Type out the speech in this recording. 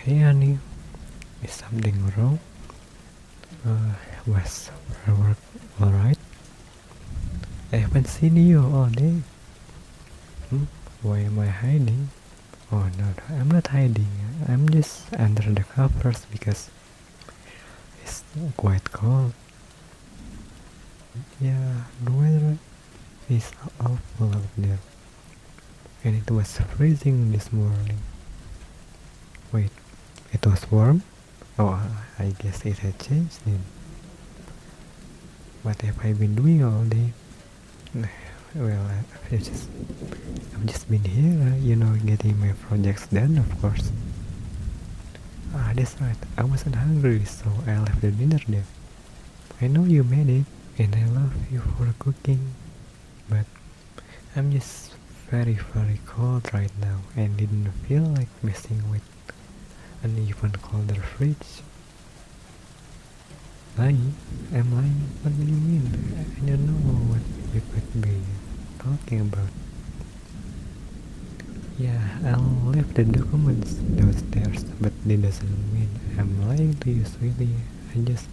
Hey honey, is something wrong? Was work alright? I haven't seen you all day. Hmm? Why am I hiding? Oh no, I'm not hiding. I'm just under the covers because it's quite cold. Yeah, the weather is awful out there. And it was freezing this morning. Wait, it was warm? Oh, I guess it had changed then. What have I been doing all day? Well, I've just been here, getting my projects done, of course. Ah, that's right. I wasn't hungry, so I left the dinner there. I know you made it, and I love you for cooking, but I'm just very cold right now, and didn't feel like messing with an even colder fridge. Lying? I'm lying? What do you mean? I don't know what you could be talking about. Yeah, I'll leave the documents downstairs, but that doesn't mean I'm lying to you, sweetie. I just